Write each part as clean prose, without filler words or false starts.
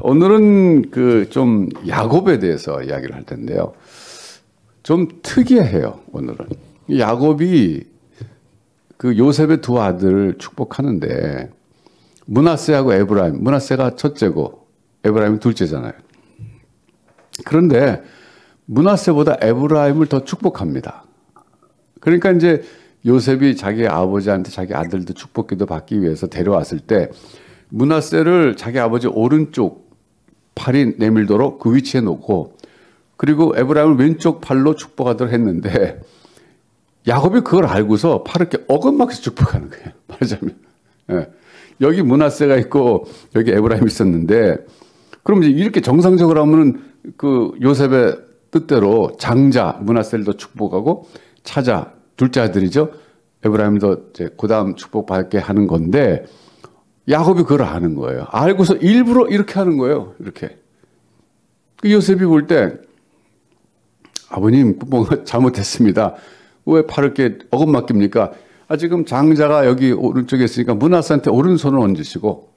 오늘은 그 좀 야곱에 대해서 이야기를 할 텐데요. 좀 특이해요. 오늘은 야곱이 그 요셉의 두 아들을 축복하는데 므낫세하고 에브라임, 므낫세가 첫째고 에브라임이 둘째잖아요. 그런데 므낫세보다 에브라임을 더 축복합니다. 그러니까 이제 요셉이 자기 아버지한테 자기 아들도 축복기도 받기 위해서 데려왔을 때 므낫세를 자기 아버지 오른쪽 팔이 내밀도록 그 위치에 놓고 그리고 에브라임을 왼쪽 팔로 축복하도록 했는데 야곱이 그걸 알고서 팔을 이렇게 어긋맞게 축복하는 거예요. 말하자면. 예. 여기 므낫세가 있고 여기 에브라임이 있었는데 그럼 이제 이렇게 정상적으로 하면은 그 요셉의 뜻대로 장자 므낫세를 더 축복하고 차자 둘째 아들이죠. 에브라임이 더 이제 그다음 축복받게 하는 건데 야곱이 그걸 아는 거예요. 알고서 일부러 이렇게 하는 거예요. 이렇게. 그 요셉이 볼 때 아버님 뭔가 잘못했습니다. 왜 팔을 이렇게 어긋맞깁니까? 지금 장자가 여기 오른쪽에 있으니까 므낫세한테 오른손을 얹으시고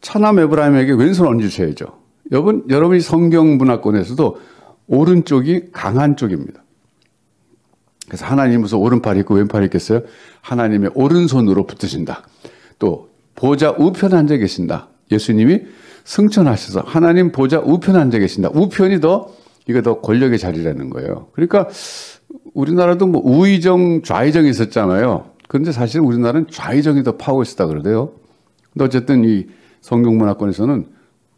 차남 에브라임에게 왼손을 얹으셔야죠. 여러분이 성경 문화권에서도 오른쪽이 강한 쪽입니다. 그래서 하나님 무슨 오른팔이 있고 왼팔이 있겠어요? 하나님의 오른손으로 붙으신다. 또 보좌 우편에 앉아 계신다. 예수님이 승천하셔서 하나님 보좌 우편에 앉아 계신다. 우편이 이게 더 권력의 자리라는 거예요. 그러니까 우리나라도 뭐 우의정, 좌의정이 있었잖아요. 그런데 사실 우리나라는 좌의정이 더 파워 있었다 그러대요. 근데 어쨌든 이 성경문화권에서는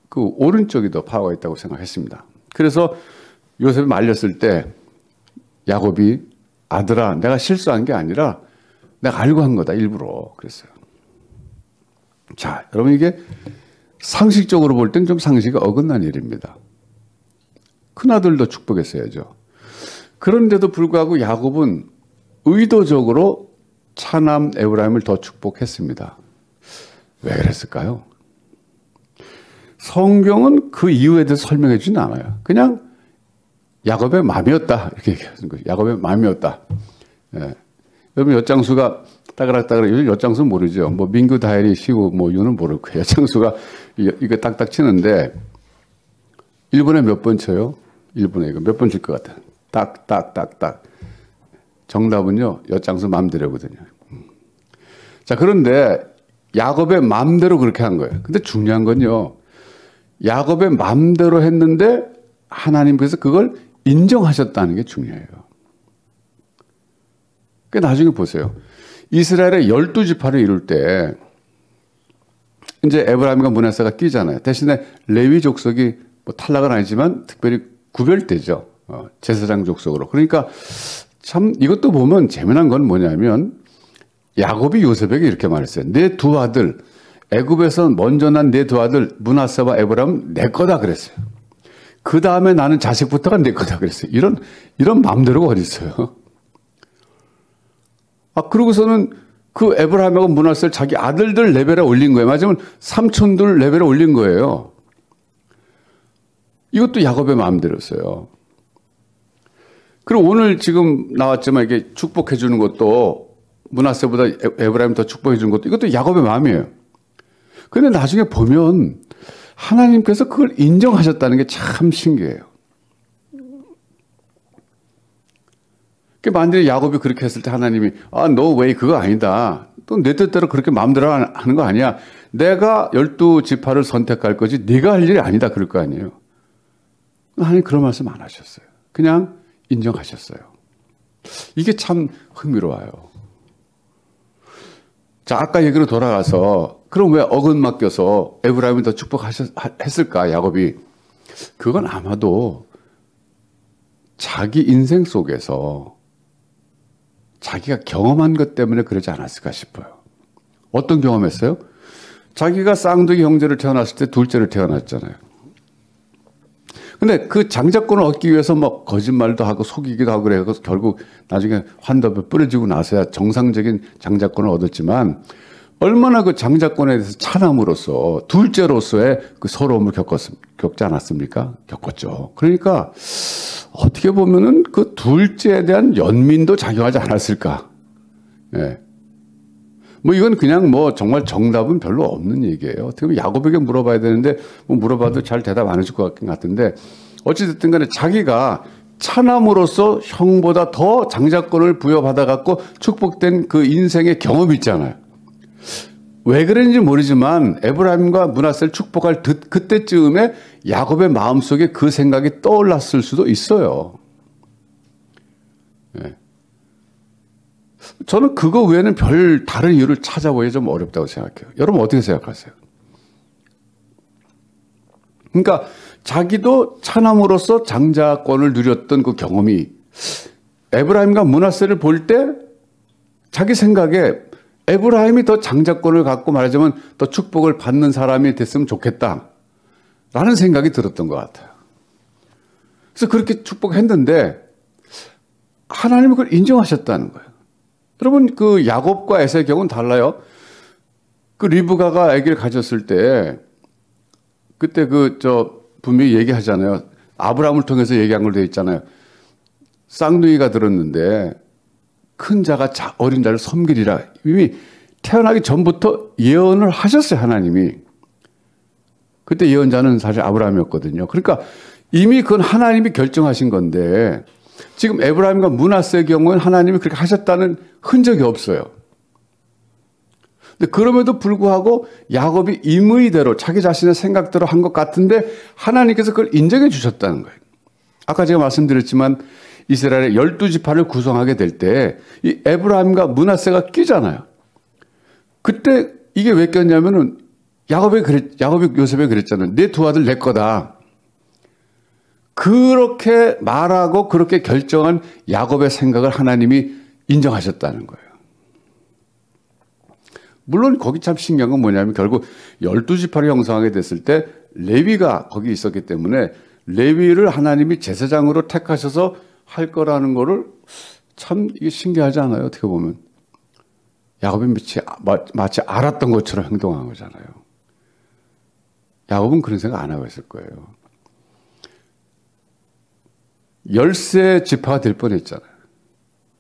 그 오른쪽이 더 파워가 있다고 생각했습니다. 그래서 요셉이 말렸을 때 야곱이 아들아, 내가 실수한 게 아니라 내가 알고 한 거다, 일부러. 그랬어요. 자, 여러분 이게 상식적으로 볼 땐 좀 상식이 어긋난 일입니다. 큰아들도 축복했어야죠. 그런데도 불구하고 야곱은 의도적으로 차남 에브라임을 더 축복했습니다. 왜 그랬을까요? 성경은 그 이유에 대해서 설명해 주진 않아요. 그냥 야곱의 마음이었다 이렇게 얘기하는 거예요. 야곱의 마음이었다. 예. 여러분 엿장수가 따그락따그락 엿장수 모르죠. 뭐 민구 다이리 시우 뭐 이유는 모를 거예요. 엿장수가 이거 딱딱 치는데 1분에 몇 번 쳐요? 1분에 이거 몇 번 칠 것 같아요. 딱딱딱딱. 정답은요 엿장수 마음대로거든요. 자 그런데 야곱의 마음대로 그렇게 한 거예요. 근데 중요한 건요 야곱의 마음대로 했는데 하나님께서 그걸 인정하셨다는 게 중요해요. 그러니까 나중에 보세요. 이스라엘의 12지파를 이룰 때 이제 에브라임과 므낫세가 끼잖아요. 대신에 레위 족속이 뭐 탈락은 아니지만 특별히 구별되죠. 제사장 족속으로. 그러니까 참 이것도 보면 재미난 건 뭐냐면 야곱이 요셉에게 이렇게 말했어요. 내 두 아들 애굽에서 먼저 난 내 두 아들 므낫세와 에브라임 내 거다 그랬어요. 그 다음에 나는 자식부터가 내 거다 그랬어요. 이런 마음대로가 어디 있어요? 그러고서는 그 에브라임하고 므낫세를 자기 아들들 레벨에 올린 거예요. 맞으면 삼촌들 레벨에 올린 거예요. 이것도 야곱의 마음대로였어요. 그리고 오늘 지금 나왔지만 이게 축복해 주는 것도 므낫세보다 에브라임 더 축복해 주는 것도 이것도 야곱의 마음이에요. 그런데 나중에 보면 하나님께서 그걸 인정하셨다는 게 참 신기해요. 만약에 야곱이 그렇게 했을 때 하나님이 너 왜 그거 아니다. 또 내 뜻대로 그렇게 마음대로 하는 거 아니야. 내가 12지파를 선택할 거지 네가 할 일이 아니다 그럴 거 아니에요. 하나님 그런 말씀 안 하셨어요. 그냥 인정하셨어요. 이게 참 흥미로워요. 자, 아까 얘기로 돌아가서 그럼 왜 어긋맞겨서 에브라임이 더 축복했을까 야곱이. 그건 아마도 자기 인생 속에서 자기가 경험한 것 때문에 그러지 않았을까 싶어요. 어떤 경험했어요? 자기가 쌍둥이 형제를 태어났을 때 둘째를 태어났잖아요. 근데 그 장자권을 얻기 위해서 막 거짓말도 하고 속이기도 하고 그래서 결국 나중에 환갑에 뿌려지고 나서야 정상적인 장자권을 얻었지만 얼마나 그 장자권에 대해서 차남으로서 둘째로서의 그 서러움을 겪지 않았습니까? 겪었죠. 그러니까 어떻게 보면은 그 둘째에 대한 연민도 작용하지 않았을까. 예. 뭐 이건 그냥 뭐 정말 정답은 별로 없는 얘기예요. 어떻게 보면 야곱에게 물어봐야 되는데 뭐 물어봐도 잘 대답 안 해줄 것 같은데 어찌됐든 간에 자기가 차남으로서 형보다 더 장자권을 부여받아 갖고 축복된 그 인생의 경험이 있잖아요. 왜 그랬는지 모르지만 에브라임과 므낫세를 축복할 그때쯤에 야곱의 마음속에 그 생각이 떠올랐을 수도 있어요. 네. 저는 그거 외에는 별 다른 이유를 찾아보기 좀 어렵다고 생각해요. 여러분 어떻게 생각하세요? 그러니까 자기도 차남으로서 장자권을 누렸던 그 경험이 에브라임과 므낫세를 볼 때 자기 생각에 에브라임이 더 장자권을 갖고 말하자면 더 축복을 받는 사람이 됐으면 좋겠다라는 생각이 들었던 것 같아요. 그래서 그렇게 축복했는데 하나님은 그걸 인정하셨다는 거예요. 여러분 그 야곱과 에사의 경우는 달라요. 그 리브가가 아기를 가졌을 때 그때 분명히 얘기하잖아요. 아브라함을 통해서 얘기한 걸로 되어 있잖아요. 쌍둥이가 들었는데 큰 자가 어린 자를 섬기리라. 이미 태어나기 전부터 예언을 하셨어요, 하나님이. 그때 예언자는 사실 아브라함이었거든요. 그러니까 이미 그건 하나님이 결정하신 건데 지금 에브라임과 므낫세의 경우는 하나님이 그렇게 하셨다는 흔적이 없어요. 근데 그럼에도 불구하고 야곱이 임의대로 자기 자신의 생각대로 한 것 같은데 하나님께서 그걸 인정해 주셨다는 거예요. 아까 제가 말씀드렸지만 이스라엘의 12지파를 구성하게 될 때 이 에브라임과 므낫세가 끼잖아요. 그때 이게 왜 꼈냐면은 야곱이 요셉에 그랬잖아요. 내 두 아들 내 거다. 그렇게 말하고 그렇게 결정한 야곱의 생각을 하나님이 인정하셨다는 거예요. 물론 거기 참 신기한 건 뭐냐면 결국 12지파를 형성하게 됐을 때 레위가 거기 있었기 때문에 레위를 하나님이 제사장으로 택하셔서 할 거라는 거를 참 이게 신기하지 않아요? 어떻게 보면. 야곱이 마치 알았던 것처럼 행동한 거잖아요. 야곱은 그런 생각 안 하고 있을 거예요. 13지파가 될 뻔했잖아요.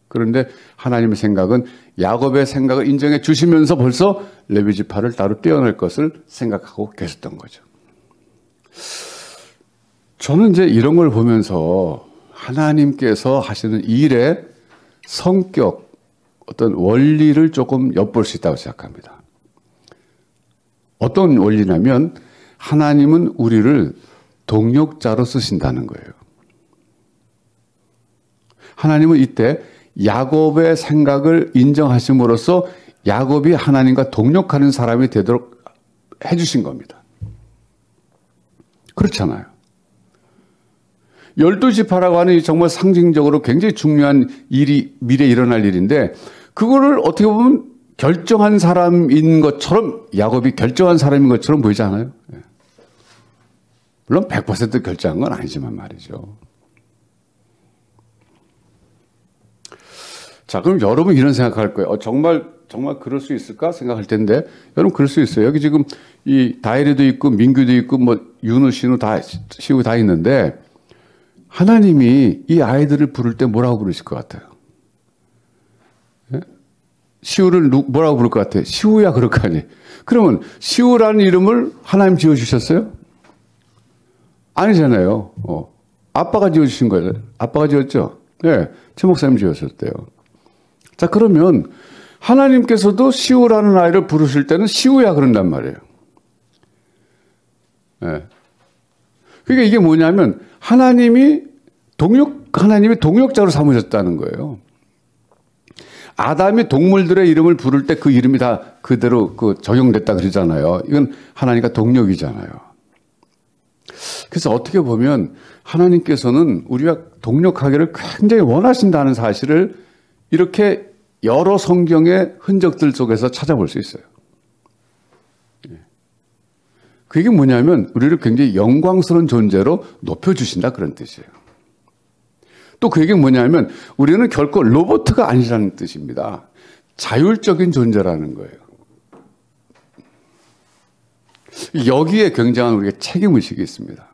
그런데 하나님의 생각은 야곱의 생각을 인정해 주시면서 벌써 레위 지파를 따로 떼어낼 것을 생각하고 계셨던 거죠. 저는 이제 이런 걸 보면서 하나님께서 하시는 일의 성격, 어떤 원리를 조금 엿볼 수 있다고 생각합니다. 어떤 원리냐면 하나님은 우리를 동력자로 쓰신다는 거예요. 하나님은 이때 야곱의 생각을 인정하심으로써 야곱이 하나님과 동력하는 사람이 되도록 해주신 겁니다. 그렇잖아요. 12지파라고 하는 정말 상징적으로 굉장히 중요한 일이 미래에 일어날 일인데 그거를 어떻게 보면 결정한 사람인 것처럼 야곱이 결정한 사람인 것처럼 보이지 않아요? 물론 100% 결정한 건 아니지만 말이죠. 자, 그럼 여러분 이런 생각할 거예요. 정말 그럴 수 있을까 생각할 텐데 여러분 그럴 수 있어요. 여기 지금 이 다혜리도 있고 민규도 있고 뭐 윤우, 시우 다 있는데 하나님이 이 아이들을 부를 때 뭐라고 부르실 것 같아요? 예? 시우를 뭐라고 부를 것 같아요? 시우야 그럴 거 아니에요. 그러면 시우라는 이름을 하나님 지어주셨어요? 아니잖아요. 아빠가 지어주신 거예요. 아빠가 지었죠? 네, 최 목사님 지었었대요. 자, 그러면 하나님께서도 시우라는 아이를 부르실 때는 시우야 그런단 말이에요. 네. 그러니까 이게 뭐냐면 하나님이 동력자로 삼으셨다는 거예요. 아담이 동물들의 이름을 부를 때 그 이름이 다 그대로 적용됐다 그러잖아요. 이건 하나님과 동력이잖아요. 그래서 어떻게 보면 하나님께서는 우리가 동력하기를 굉장히 원하신다는 사실을 이렇게 여러 성경의 흔적들 속에서 찾아볼 수 있어요. 그게 뭐냐면 우리를 굉장히 영광스러운 존재로 높여주신다 그런 뜻이에요. 또 그 얘기는 뭐냐면 우리는 결코 로봇가 아니라는 뜻입니다. 자율적인 존재라는 거예요. 여기에 굉장한 우리가 책임의식이 있습니다.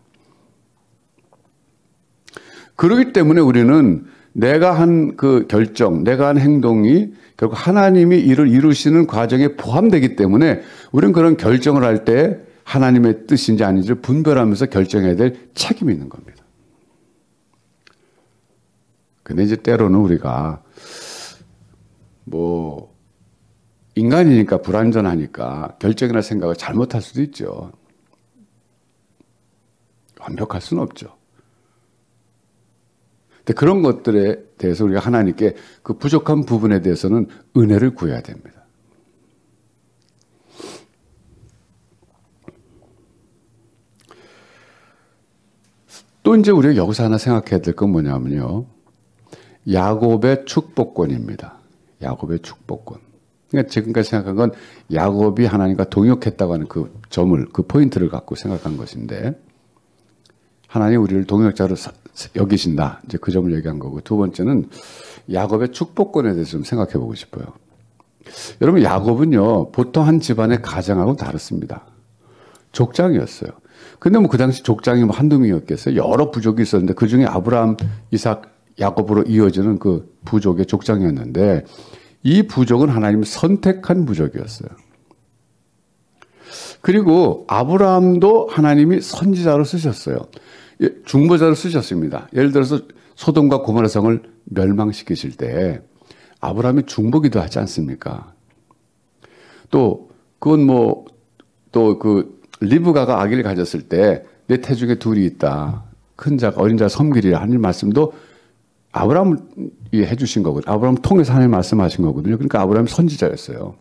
그렇기 때문에 우리는 내가 한 그 결정, 내가 한 행동이 결국 하나님이 이를 이루시는 과정에 포함되기 때문에 우리는 그런 결정을 할 때 하나님의 뜻인지 아닌지를 분별하면서 결정해야 될 책임이 있는 겁니다. 근데 이제 때로는 우리가 뭐 인간이니까 불완전하니까 결정이나 생각을 잘못할 수도 있죠. 완벽할 수는 없죠. 근데 그런 것들에 대해서 우리가 하나님께 그 부족한 부분에 대해서는 은혜를 구해야 됩니다. 또 이제 우리가 여기서 하나 생각해야 될 건 뭐냐면요. 야곱의 축복권입니다. 야곱의 축복권. 그러니까 지금까지 생각한 건 야곱이 하나님과 동역했다고 하는 그 점을, 그 포인트를 갖고 생각한 것인데 하나님 우리를 동역자로 여기신다. 이제 그 점을 얘기한 거고 두 번째는 야곱의 축복권에 대해서 좀 생각해 보고 싶어요. 여러분 야곱은요. 보통 한 집안의 가장하고는 다릅니다. 족장이었어요. 근데 뭐 그 당시 족장이 뭐 한두 명이었겠어요. 여러 부족이 있었는데 그 중에 아브라함, 이삭, 야곱으로 이어지는 그 부족의 족장이었는데 이 부족은 하나님이 선택한 부족이었어요. 그리고 아브라함도 하나님이 선지자로 쓰셨어요. 중보자로 쓰셨습니다. 예를 들어서 소돔과 고모라 성을 멸망시키실 때 아브라함이 중보기도 하지 않습니까? 또 그건 뭐 또 그 리브가가 아기를 가졌을 때 내 태중에 둘이 있다. 큰 자가 어린 자가 섬기리라 하는 말씀도 아브라함이 해주신 거거든요. 아브라함 통해서 하나님 말씀하신 거거든요. 그러니까 아브라함이 선지자였어요.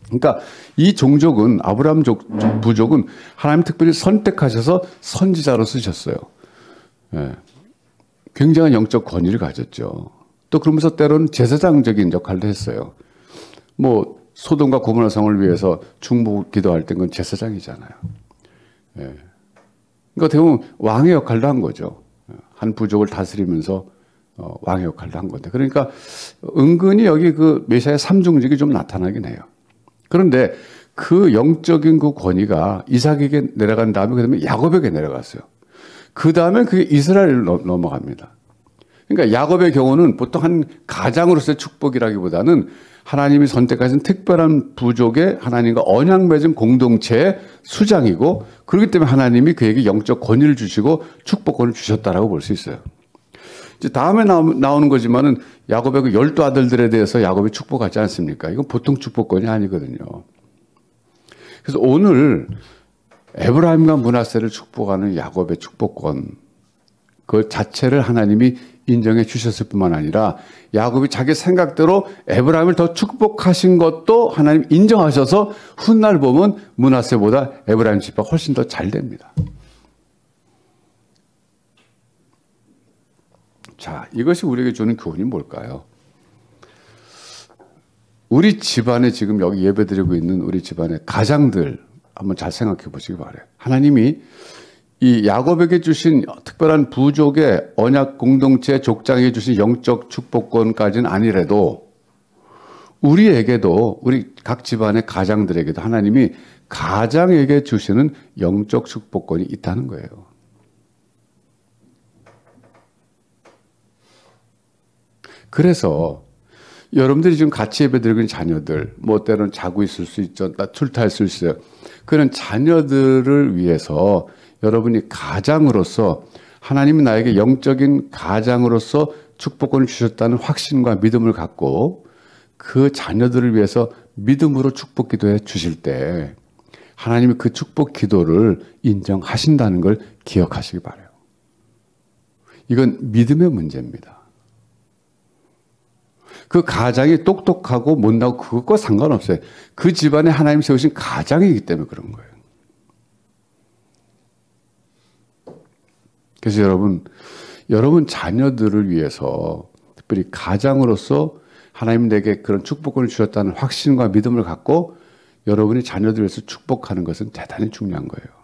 그러니까 이 종족은 아브라함 부족은 하나님 특별히 선택하셔서 선지자로 쓰셨어요. 예. 굉장한 영적 권위를 가졌죠. 또 그러면서 때로는 제사장적인 역할도 했어요. 뭐 소돔과 고모라 성을 위해서 중보 기도할 때 그건 제사장이잖아요. 예. 그러니까 대부분 왕의 역할도 한 거죠. 한 부족을 다스리면서 왕의 역할도 한 건데. 그러니까 은근히 여기 그 메시아의 삼중직이 좀 나타나긴 해요. 그런데 그 영적인 그 권위가 이삭에게 내려간 다음에 그다음에 야곱에게 내려갔어요. 그 다음에 그게 이스라엘로 넘어갑니다. 그러니까 야곱의 경우는 보통 한 가장으로서의 축복이라기보다는 하나님이 선택하신 특별한 부족의 하나님과 언약 맺은 공동체의 수장이고 그렇기 때문에 하나님이 그에게 영적 권위를 주시고 축복권을 주셨다라고 볼 수 있어요. 이제 다음에 나오는 거지만은 야곱의 그 12 아들들에 대해서 야곱이 축복하지 않습니까? 이건 보통 축복권이 아니거든요. 그래서 오늘 에브라임과 므낫세를 축복하는 야곱의 축복권 그 자체를 하나님이 인정해 주셨을 뿐만 아니라 야곱이 자기 생각대로 에브라임을 더 축복하신 것도 하나님 인정하셔서 훗날 보면 므낫세보다 에브라임 집가 훨씬 더 잘 됩니다. 자, 이것이 우리에게 주는 교훈이 뭘까요? 우리 집안에 지금 여기 예배드리고 있는 우리 집안의 가장들 한번 잘 생각해 보시기 바라요. 하나님이 이 야곱에게 주신 특별한 부족의 언약 공동체 족장에 주신 영적 축복권까지는 아니래도 우리에게도 우리 각 집안의 가장들에게도 하나님이 가장에게 주시는 영적 축복권이 있다는 거예요. 그래서 여러분들이 지금 같이 예배드리고 있는 자녀들, 뭐 때로는 자고 있을 수 있죠. 출타했을 수 있어요. 그런 자녀들을 위해서 여러분이 가장으로서 하나님이 나에게 영적인 가장으로서 축복권을 주셨다는 확신과 믿음을 갖고 그 자녀들을 위해서 믿음으로 축복 기도해 주실 때 하나님이 그 축복 기도를 인정하신다는 걸 기억하시기 바라요. 이건 믿음의 문제입니다. 그 가장이 똑똑하고 못나고 그것과 상관없어요. 그 집안에 하나님 세우신 가장이기 때문에 그런 거예요. 그래서 여러분 자녀들을 위해서 특별히 가장으로서 하나님 내게 그런 축복권을 주셨다는 확신과 믿음을 갖고 여러분이 자녀들을 위해서 축복하는 것은 대단히 중요한 거예요.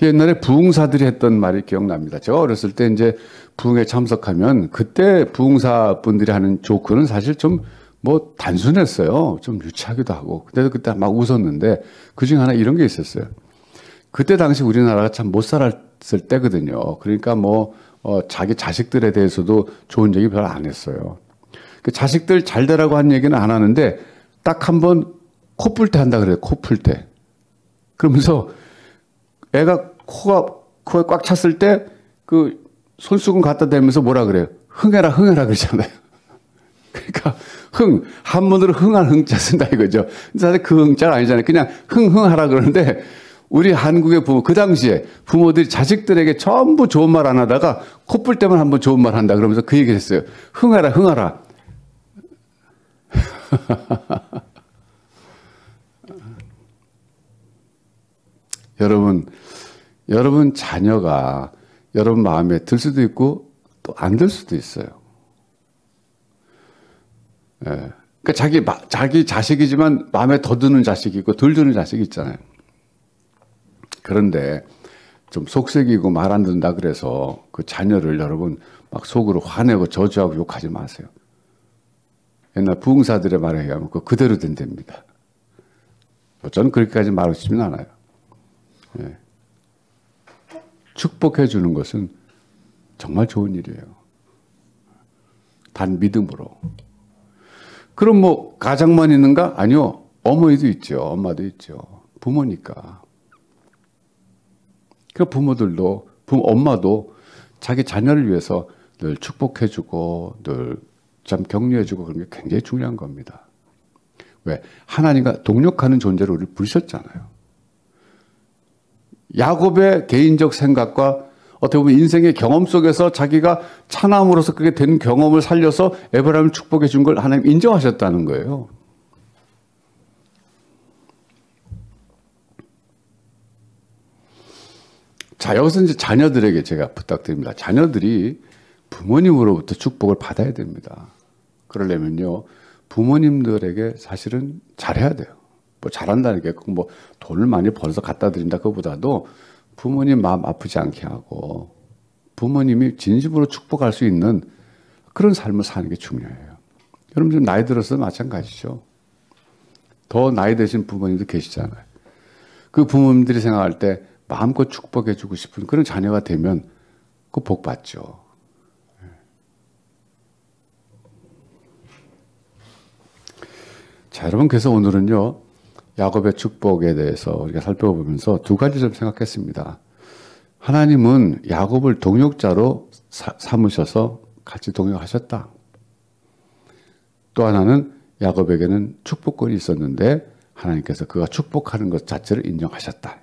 옛날에 부흥사들이 했던 말이 기억납니다. 제가 어렸을 때 이제 부흥에 참석하면 그때 부흥사 분들이 하는 조크는 사실 좀 뭐 단순했어요. 좀 유치하기도 하고. 근데도 그때 막 웃었는데 그중에 하나 이런 게 있었어요. 그때 당시 우리나라가 참 못 살았을 때거든요. 그러니까 뭐 자기 자식들에 대해서도 좋은 얘기 별로 안 했어요. 그 자식들 잘 되라고 한 얘기는 안 하는데 딱 한 번 코 풀 때 한다 그래요. 코 풀 때. 그러면서 애가 코에 꽉 찼을 때 그 손수건 갖다 대면서 뭐라 그래요? 흥해라 흥해라 그러잖아요. 그러니까 한문으로 흥한 흥자 쓴다 이거죠. 사실 그 흥자가 아니잖아요. 그냥 흥흥하라 그러는데 우리 한국의 부모, 그 당시에 부모들이 자식들에게 전부 좋은 말 안 하다가 코 풀 때만 한번 좋은 말 한다 그러면서 그 얘기를 했어요. 흥하라 흥하라. 여러분 자녀가 여러분 마음에 들 수도 있고 또 안 들 수도 있어요. 예. 그러니까 자기 자식이지만 마음에 더 드는 자식이 있고 덜 드는 자식이 있잖아요. 그런데 좀 속색이고 말 안 듣는다 그래서 그 자녀를 여러분 막 속으로 화내고 저주하고 욕하지 마세요. 옛날 부흥사들의 말에 의하면 그대로 된답니다. 저는 그렇게까지 말하고 싶지는 않아요. 예. 축복해 주는 것은 정말 좋은 일이에요. 단 믿음으로. 그럼 뭐 가장만 있는가? 아니요. 어머니도 있죠. 엄마도 있죠. 부모니까. 그 부모들도 엄마도 자기 자녀를 위해서 늘 축복해 주고 늘 참 격려해 주고 그런 게 굉장히 중요한 겁니다. 왜? 하나님과 동력하는 존재로 우리를 부르셨잖아요. 야곱의 개인적 생각과 어떻게 보면 인생의 경험 속에서 자기가 차남으로서 그게 된 경험을 살려서 에브라임을 축복해 준 걸 하나님 인정하셨다는 거예요. 자, 여기서 이제 자녀들에게 제가 부탁드립니다. 자녀들이 부모님으로부터 축복을 받아야 됩니다. 그러려면요, 부모님들에게 사실은 잘해야 돼요. 뭐 잘한다는 게 꼭 뭐 돈을 많이 벌어서 갖다 드린다 그보다도 부모님 마음 아프지 않게 하고 부모님이 진심으로 축복할 수 있는 그런 삶을 사는 게 중요해요. 여러분 지금 나이 들어서 마찬가지죠. 더 나이 드신 부모님도 계시잖아요. 그 부모님들이 생각할 때 마음껏 축복해 주고 싶은 그런 자녀가 되면 그 복 받죠. 자, 여러분 그래서 오늘은요. 야곱의 축복에 대해서 우리가 살펴보면서 두 가지 좀 생각했습니다. 하나님은 야곱을 동역자로 삼으셔서 같이 동역하셨다. 또 하나는 야곱에게는 축복권이 있었는데 하나님께서 그가 축복하는 것 자체를 인정하셨다.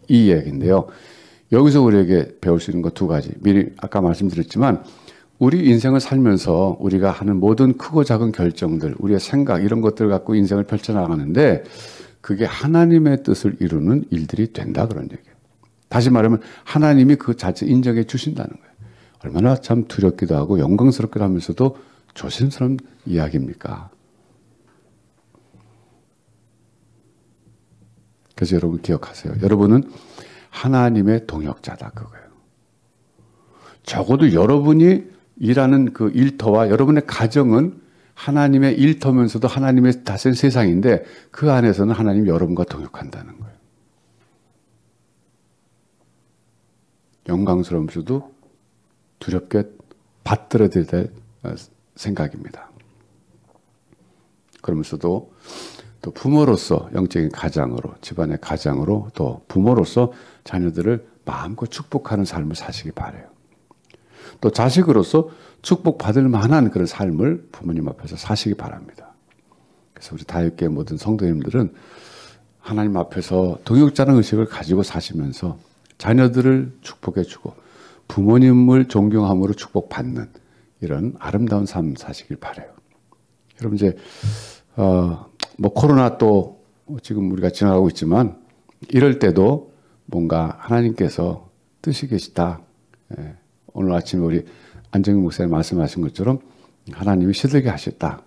이 이야기인데요. 여기서 우리에게 배울 수 있는 것 두 가지. 미리 아까 말씀드렸지만 우리 인생을 살면서 우리가 하는 모든 크고 작은 결정들, 우리의 생각 이런 것들을 갖고 인생을 펼쳐나가는데 그게 하나님의 뜻을 이루는 일들이 된다 그런 얘기예요. 다시 말하면 하나님이 그 자체 인정해 주신다는 거예요. 얼마나 참 두렵기도 하고 영광스럽기도 하면서도 조심스러운 이야기입니까? 그래서 여러분 기억하세요. 여러분은 하나님의 동역자다 그거예요. 적어도 여러분이 일하는 그 일터와 여러분의 가정은 하나님의 일터면서도 하나님의 다스린 세상인데 그 안에서는 하나님이 여러분과 동역한다는 거예요. 영광스러우면서도 두렵게 받들어야 될 생각입니다. 그러면서도 또 부모로서 영적인 가장으로 집안의 가장으로 또 부모로서 자녀들을 마음껏 축복하는 삶을 사시기 바라요. 또 자식으로서 축복받을 만한 그런 삶을 부모님 앞에서 사시기 바랍니다. 그래서 우리 다육교회 모든 성도님들은 하나님 앞에서 동역자는 의식을 가지고 사시면서 자녀들을 축복해주고 부모님을 존경함으로 축복받는 이런 아름다운 삶 사시길 바라요. 여러분 이제 뭐 코로나 또 지금 우리가 지나가고 있지만 이럴 때도 뭔가 하나님께서 뜻이 계시다. 예. 오늘 아침에 우리 안정희 목사님 말씀하신 것처럼 하나님이 시들게 하셨다.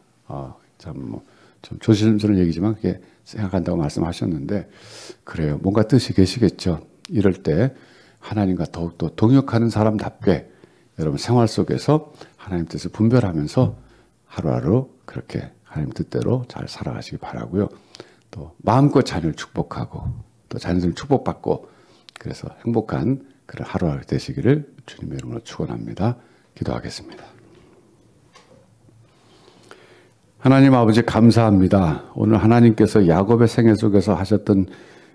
좀 조심스러운 얘기지만 그렇게 생각한다고 말씀하셨는데 그래요. 뭔가 뜻이 계시겠죠. 이럴 때 하나님과 더욱더 동역하는 사람답게 여러분 생활 속에서 하나님 뜻을 분별하면서 하루하루 그렇게 하나님 뜻대로 잘 살아가시기 바라고요. 또 마음껏 자녀를 축복하고 또 자녀들 축복받고 그래서 행복한 그런 하루하루 되시기를 주님의 이름으로 축원합니다. 기도하겠습니다. 하나님 아버지 감사합니다. 오늘 하나님께서 야곱의 생애 속에서 하셨던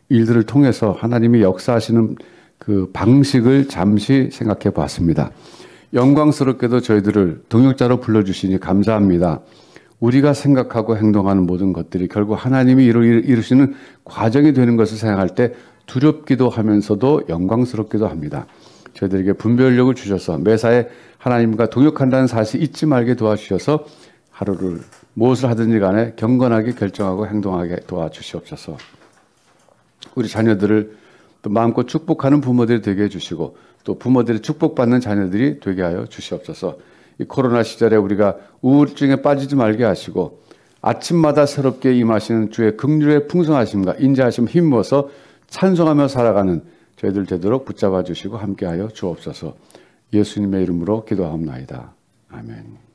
일들을 통해서 하나님이 역사하시는 그 방식을 잠시 생각해 봤습니다. 영광스럽게도 저희들을 동역자로 불러주시니 감사합니다. 우리가 생각하고 행동하는 모든 것들이 결국 하나님이 이루시는 과정이 되는 것을 생각할 때 두렵기도 하면서도 영광스럽기도 합니다. 저희들에게 분별력을 주셔서 매사에 하나님과 동역한다는 사실 잊지 말게 도와주셔서 하루를 무엇을 하든지 간에 경건하게 결정하고 행동하게 도와주시옵소서. 우리 자녀들을 또 마음껏 축복하는 부모들이 되게 해주시고 또 부모들이 축복받는 자녀들이 되게 하여 주시옵소서. 이 코로나 시절에 우리가 우울증에 빠지지 말게 하시고 아침마다 새롭게 임하시는 주의 긍휼의 풍성하심과 인자하심 힘입어서 찬송하며 살아가는 저희들 되도록 붙잡아 주시고 함께하여 주옵소서. 예수님의 이름으로 기도하옵나이다. 아멘.